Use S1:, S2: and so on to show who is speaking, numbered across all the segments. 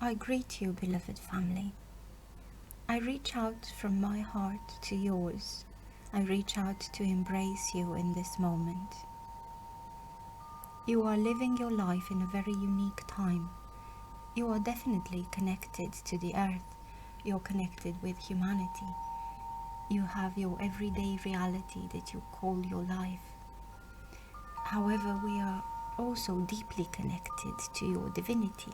S1: I greet you, beloved family. I reach out from my heart to yours. I reach out to embrace you in this moment. You are living your life in a very unique time. You are definitely connected to the earth. You're connected with humanity. You have your everyday reality that you call your life. However, we are also deeply connected to your divinity.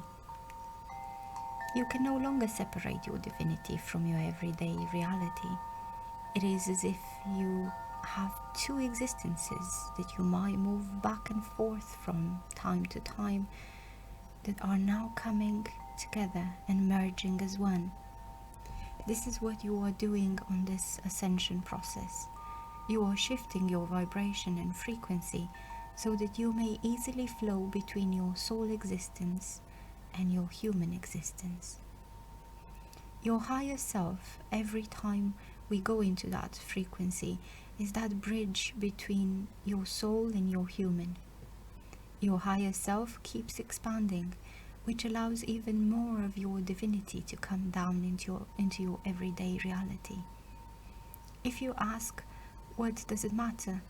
S1: You can no longer separate your divinity from your everyday reality. It is as if you have two existences that you might move back and forth from time to time that are now coming together and merging as one. This is what you are doing on this ascension process. You are shifting your vibration and frequency so that you may easily flow between your soul existence and your human existence. Your higher self, every time we go into that frequency, is that bridge between your soul and your human. Your higher self keeps expanding, which allows even more of your divinity to come down into your everyday reality. If you ask, what does it matter?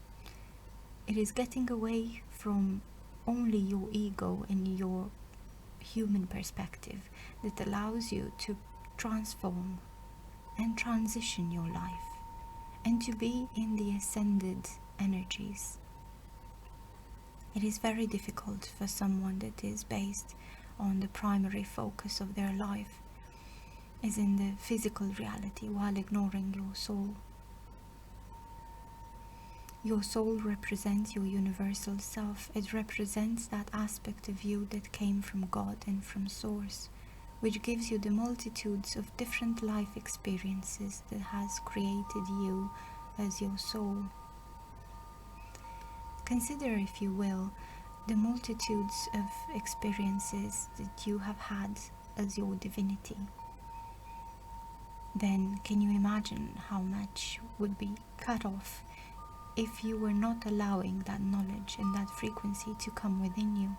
S1: It is getting away from only your ego and your human perspective that allows you to transform and transition your life and to be in the ascended energies. It is very difficult for someone that is based on the primary focus of their life is in the physical reality while ignoring your soul. Your soul represents your universal self. It represents that aspect of you that came from God and from Source, which gives you the multitudes of different life experiences that has created you as your soul. Consider, if you will, the multitudes of experiences that you have had as your divinity. Then can you imagine how much would be cut off if you were not allowing that knowledge and that frequency to come within you?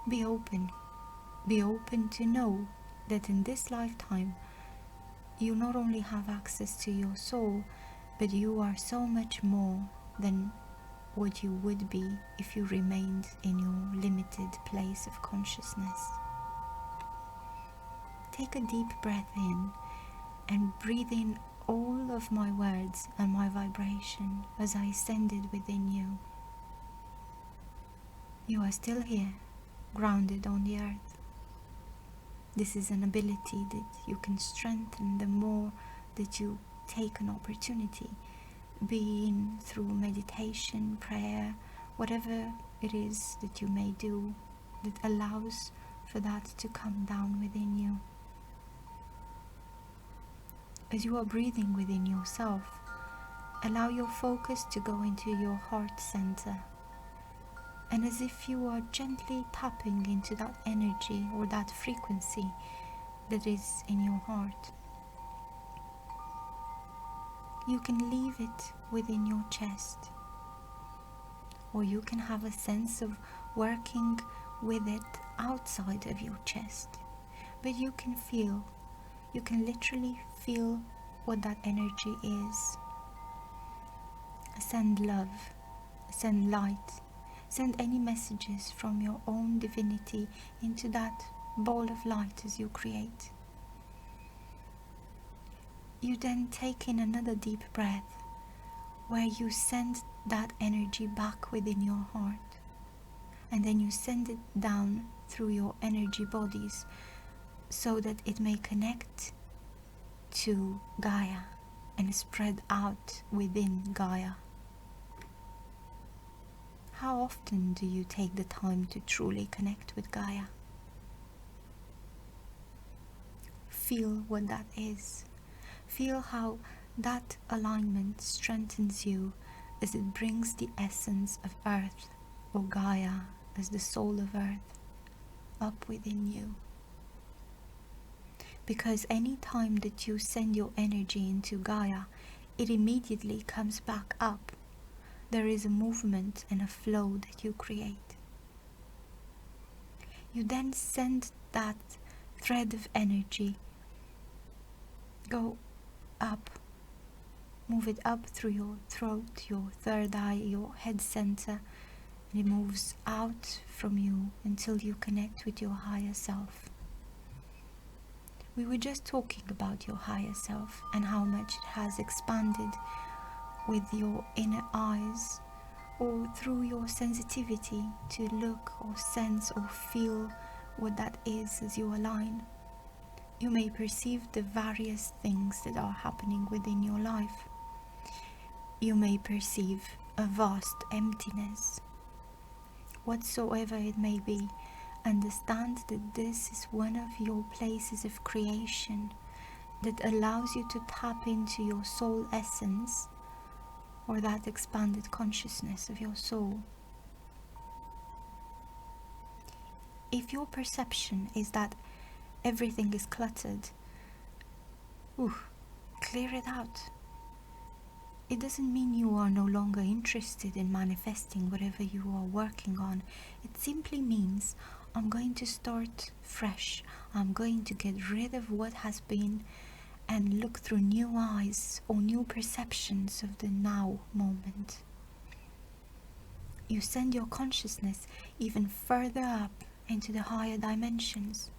S1: Be open. Be open to know that in this lifetime you not only have access to your soul, but you are so much more than what you would be if you remained in your limited place of consciousness. Take a deep breath in and breathe in all of my words and my vibration as I send it within you. You are still here, grounded on the earth. This is an ability that you can strengthen the more that you take an opportunity, be it through meditation, prayer, whatever it is that you may do that allows for that to come down within you. As you are breathing within yourself, allow your focus to go into your heart center, and as if you are gently tapping into that energy or that frequency that is in your heart, you can leave it within your chest, or you can have a sense of working with it outside of your chest. But you can literally feel what that energy is. Send love, send light, send any messages from your own divinity into that ball of light as you create. You then take in another deep breath where you send that energy back within your heart, and then you send it down through your energy bodies so that it may connect to Gaia and spread out within Gaia. How often do you take the time to truly connect with Gaia? Feel what that is. Feel how that alignment strengthens you as it brings the essence of Earth, or Gaia as the soul of Earth, up within you. Because any time that you send your energy into Gaia, it immediately comes back up. There is a movement and a flow that you create. You then send that thread of energy, go up, move it up through your throat, your third eye, your head center, and it moves out from you until you connect with your higher self. We were just talking about your higher self and how much it has expanded with your inner eyes, or through your sensitivity to look or sense or feel what that is as you align. You may perceive the various things that are happening within your life. You may perceive a vast emptiness. Whatsoever it may be, understand that this is one of your places of creation that allows you to tap into your soul essence, or that expanded consciousness of your soul. If your perception is that everything is cluttered, clear it out. It doesn't mean you are no longer interested in manifesting whatever you are working on. It simply means I'm going to start fresh. I'm going to get rid of what has been and look through new eyes or new perceptions of the now moment. You send your consciousness even further up into the higher dimensions.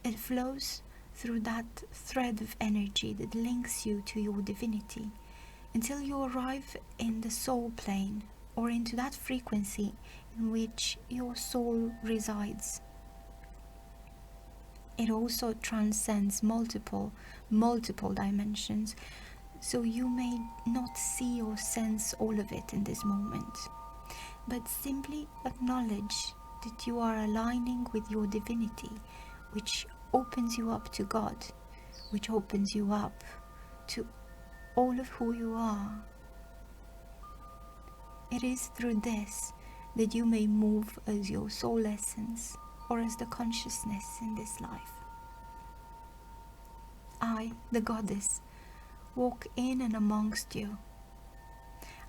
S1: It flows through that thread of energy that links you to your divinity until you arrive in the soul plane, or into that frequency in which your soul resides. It also transcends multiple dimensions, so you may not see or sense all of it in this moment, but simply acknowledge that you are aligning with your divinity, which opens you up to God, which opens you up to all of who you are. It is through this that you may move as your soul essence, or as the consciousness in this life. I, the goddess, walk in and amongst you.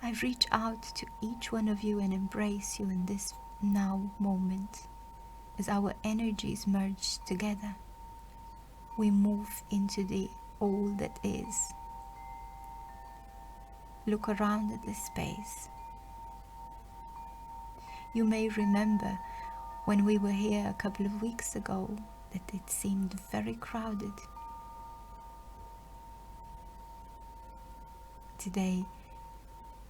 S1: I reach out to each one of you and embrace you in this now moment. As our energies merge together, we move into the all that is. Look around at this space. You may remember when we were here a couple of weeks ago that it seemed very crowded. Today,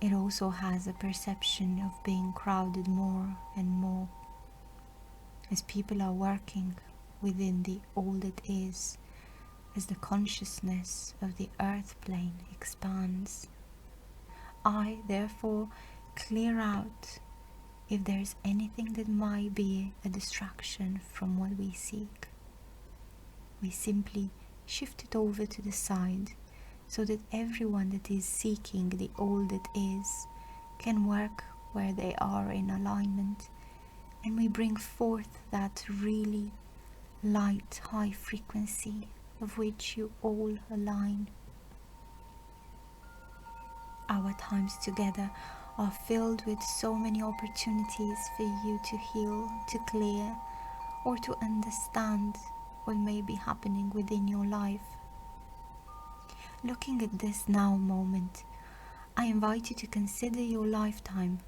S1: it also has a perception of being crowded more and more, as people are working within the all that is, as the consciousness of the earth plane expands. I, therefore, clear out if there's anything that might be a distraction from what we seek. We simply shift it over to the side, so that everyone that is seeking the all that is can work where they are in alignment, and we bring forth that really light, high frequency of which you all align. Our times together are filled with so many opportunities for you to heal, to clear, or to understand what may be happening within your life. Looking at this now moment, I invite you to consider your lifetime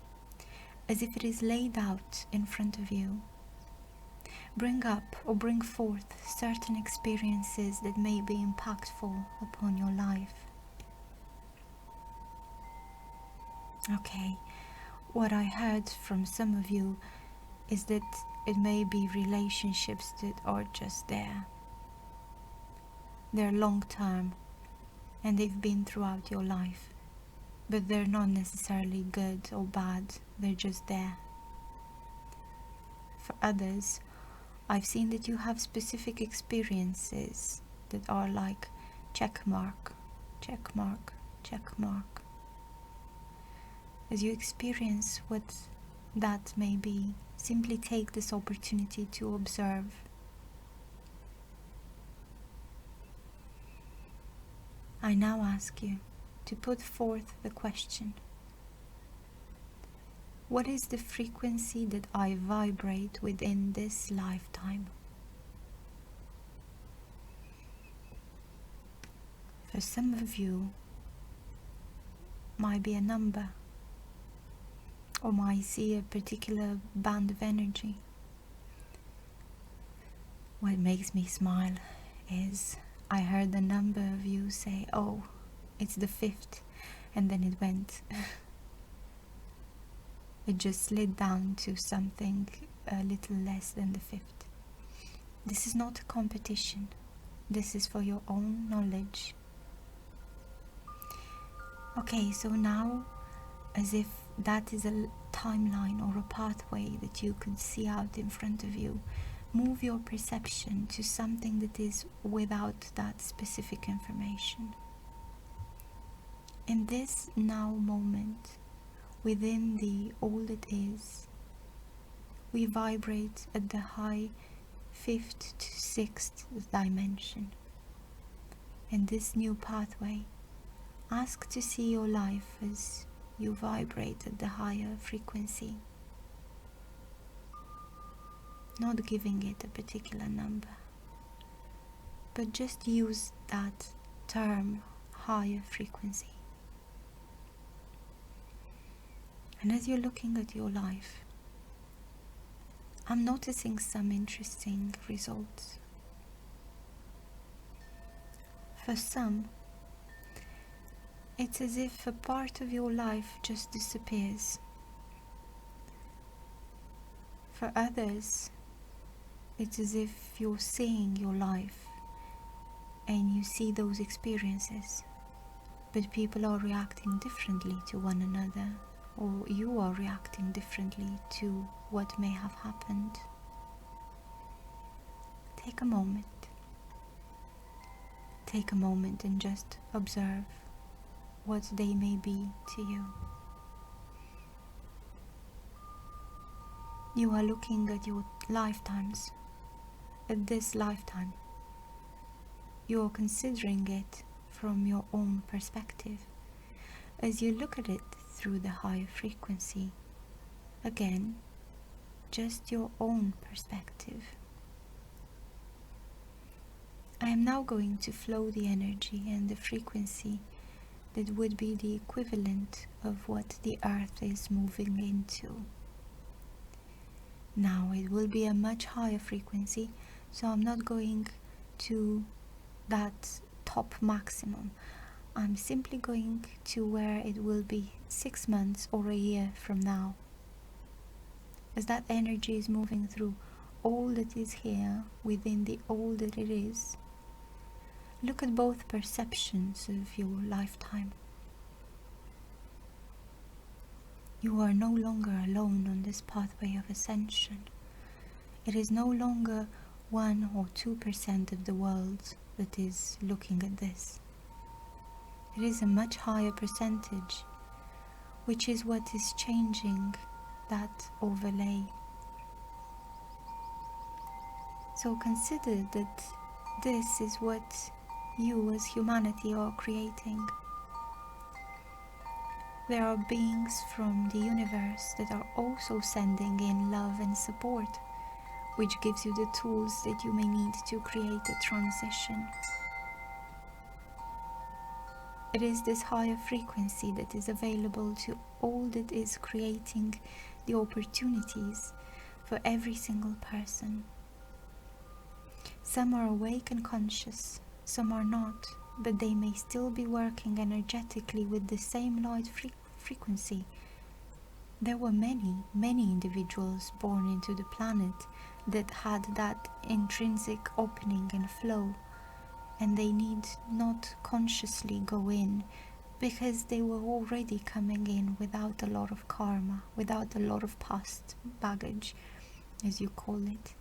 S1: as if it is laid out in front of you. Bring up or bring forth certain experiences that may be impactful upon your life. Okay, what I heard from some of you is that it may be relationships that are just there. They're long term and they've been throughout your life, but they're not necessarily good or bad, they're just there. For others, I've seen that you have specific experiences that are like check mark, check mark, check mark. As you experience what that may be, simply take this opportunity to observe. I now ask you to put forth the question: What is the frequency that I vibrate within this lifetime? For some of you, might be a number, or might see a particular band of energy. What makes me smile is I heard a number of you say, oh, it's the 5th, and then it went. It just slid down to something a little less than the 5th. This is not a competition. This is for your own knowledge. Okay, so now, as if that is a timeline or a pathway that you could see out in front of you, move your perception to something that is without that specific information. In this now moment, within the all that is, we vibrate at the high 5th to 6th dimension. In this new pathway, ask to see your life as you vibrate at the higher frequency, not giving it a particular number, but just use that term, higher frequency. And as you're looking at your life, I'm noticing some interesting results. For some, it's as if a part of your life just disappears. For others, it's as if you're seeing your life and you see those experiences, but people are reacting differently to one another, or you are reacting differently to what may have happened. Take a moment. Take a moment and just observe what they may be to you. You are looking at your lifetimes, at this lifetime. You are considering it from your own perspective. As you look at it through the higher frequency, again, just your own perspective. I am now going to flow the energy and the frequency that would be the equivalent of what the earth is moving into. Now it will be a much higher frequency, so I'm not going to that top maximum. I'm simply going to where it will be 6 months or a year from now. As that energy is moving through all that is here within the all that it is, look at both perceptions of your lifetime. You are no longer alone on this pathway of ascension. It is no longer 1 or 2% of the world that is looking at this. It is a much higher percentage, which is what is changing that overlay. So consider that this is what you as humanity are creating. There are beings from the universe that are also sending in love and support, which gives you the tools that you may need to create a transition. It is this higher frequency that is available to all that is creating the opportunities for every single person. Some are awake and conscious, some are not, but they may still be working energetically with the same light frequency. There were many individuals born into the planet that had that intrinsic opening and flow, and they need not consciously go in because they were already coming in without a lot of karma, without a lot of past baggage, as you call it,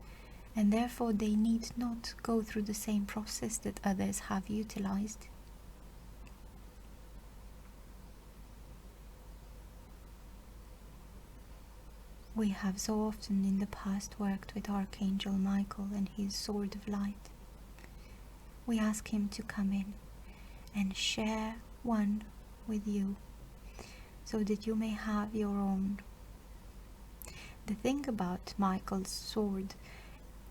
S1: and therefore they need not go through the same process that others have utilized. We have so often in the past worked with Archangel Michael and his sword of light. We ask him to come in and share one with you so that you may have your own The thing about Michael's sword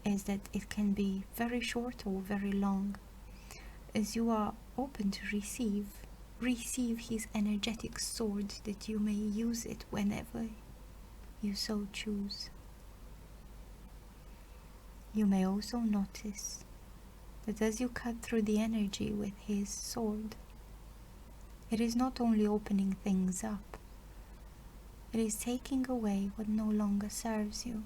S1: is that it can be very short or very long. As you are open to receive his energetic sword, that you may use it whenever you so choose. You may also notice that as you cut through the energy with his sword, it is not only opening things up, it is taking away what no longer serves you.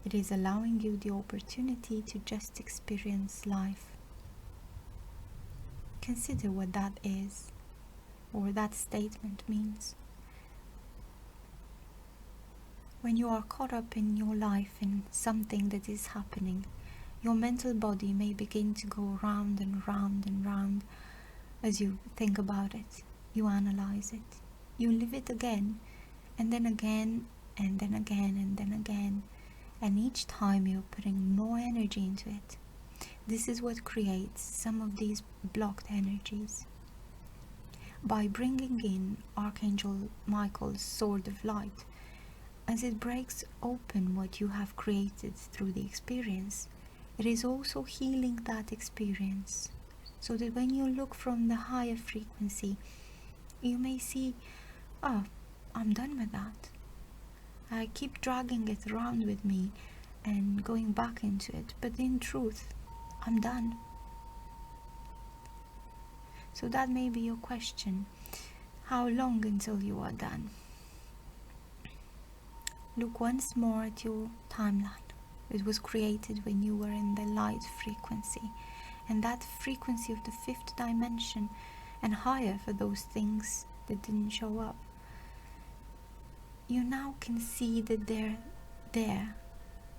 S1: It is allowing you the opportunity to just experience life. Consider what that is, or that statement means. When you are caught up in your life, in something that is happening, your mental body may begin to go round and round and round as you think about it. You analyze it. You live it again, and then again, and then again, and then again. And each time you're putting more energy into it. This is what creates some of these blocked energies. By bringing in Archangel Michael's Sword of Light, as it breaks open what you have created through the experience, it is also healing that experience, so that when you look from the higher frequency, you may see, oh, I'm done with that. I keep dragging it around with me and going back into it, but in truth, I'm done. So that may be your question. How long until you are done? Look once more at your timeline. It was created when you were in the light frequency, and that frequency of the fifth dimension, and higher for those things that didn't show up. You now can see that they're there.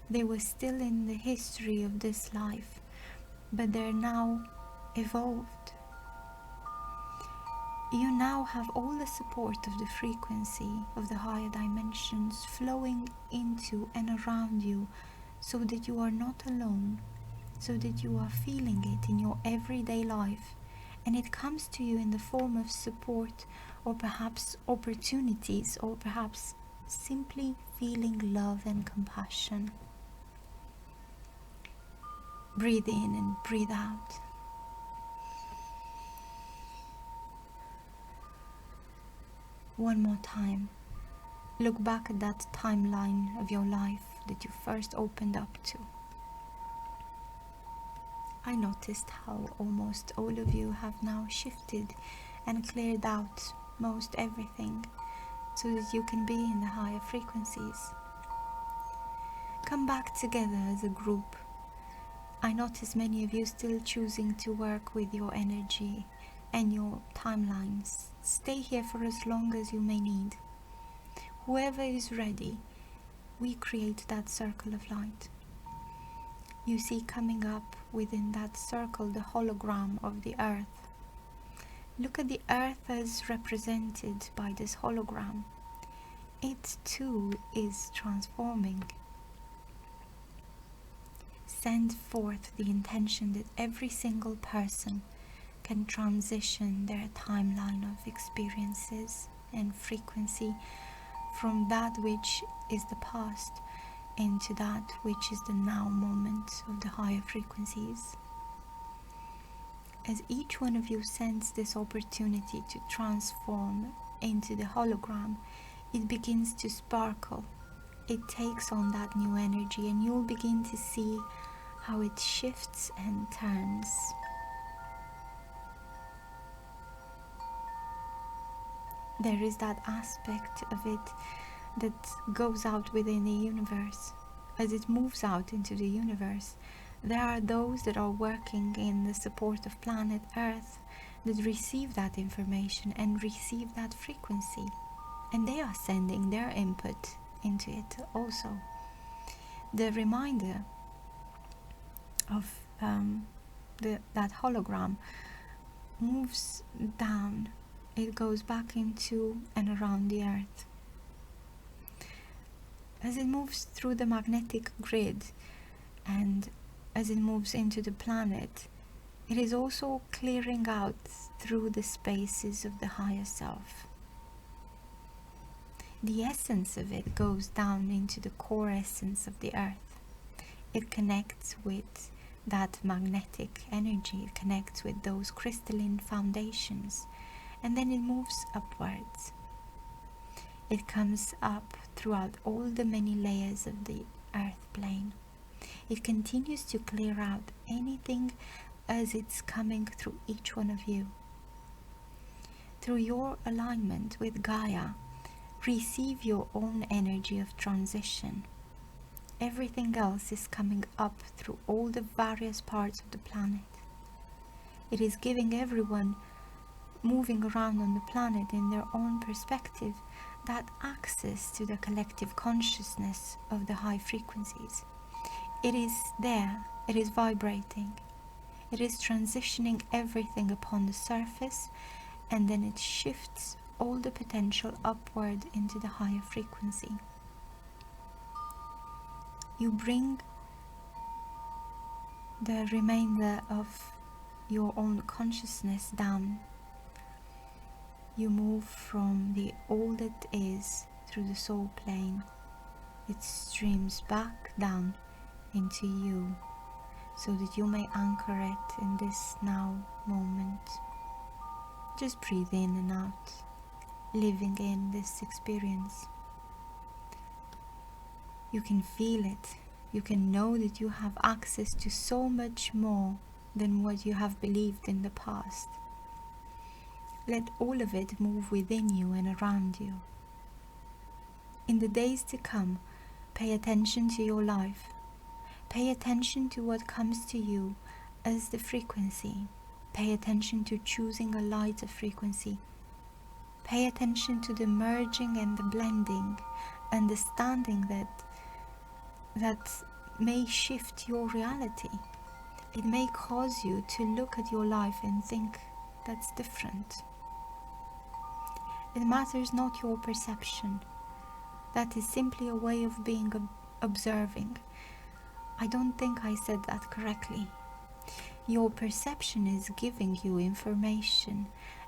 S1: They were still in the history of this life, but they're now evolved. You now have all the support of the frequency of the higher dimensions flowing into and around you, so that you are not alone, so that you are feeling it in your everyday life, and it comes to you in the form of support, or perhaps opportunities, or perhaps simply feeling love and compassion. Breathe in and breathe out. One more time, look back at that timeline of your life that you first opened up to. I noticed how almost all of you have now shifted and cleared out most everything, so that you can be in the higher frequencies. Come back together as a group. I notice many of you still choosing to work with your energy and your timelines. Stay here for as long as you may need. Whoever is ready, we create that circle of light. You see coming up within that circle the hologram of the earth. Look at the earth as represented by this hologram. It too is transforming. Send forth the intention that every single person can transition their timeline of experiences and frequency from that which is the past into that which is the now moment of the higher frequencies. As each one of you sends this opportunity to transform into the hologram, it begins to sparkle. It takes on that new energy, and you'll begin to see how it shifts and turns. There is that aspect of it that goes out within the universe. As it moves out into the universe, there are those that are working in the support of planet Earth that receive that information and receive that frequency, and they are sending their input into it also. The reminder of that hologram moves down. It goes back into and around the earth. As it moves through the magnetic grid and as it moves into the planet, it is also clearing out through the spaces of the higher self. The essence of it goes down into the core essence of the earth. It connects with that magnetic energy, it connects with those crystalline foundations, and then it moves upwards. It comes up throughout all the many layers of the earth plane. It continues to clear out anything as it's coming through each one of you. Through your alignment with Gaia, receive your own energy of transition. Everything else is coming up through all the various parts of the planet. It is giving everyone moving around on the planet in their own perspective that access to the collective consciousness of the high frequencies. It is there, it is vibrating, it is transitioning everything upon the surface, and then it shifts all the potential upward into the higher frequency. You bring the remainder of your own consciousness down. You move from the all that is through the soul plane. It streams back down into you so that you may anchor it in this now moment. Just breathe in and out, living in this experience. You can feel it. You can know that you have access to so much more than what you have believed in the past. Let all of it move within you and around you. In the days to come, pay attention to your life. Pay attention to what comes to you as the frequency. Pay attention to choosing a lighter frequency. Pay attention to the merging and the blending, understanding that may shift your reality. It may cause you to look at your life and think that's different. It matters not your perception. That is simply a way of being observing. I don't think I said that correctly. Your perception is giving you information,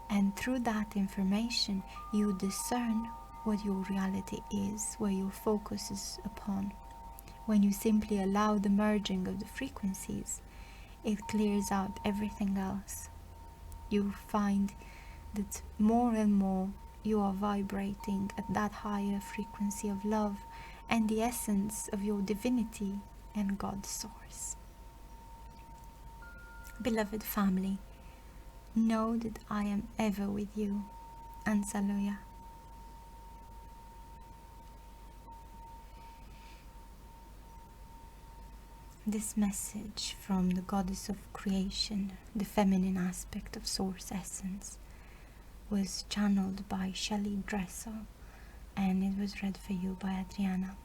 S1: and through that information you discern what your reality is, where your focus is upon. When you simply allow the merging of the frequencies, it clears out everything else. You find that more and more you are vibrating at that higher frequency of love and the essence of your divinity and God's source. Beloved family, know that I am ever with you. Ansaluya. This message from the goddess of creation, the feminine aspect of source essence, was channeled by Shelly Dressel, and it was read for you by Adriana.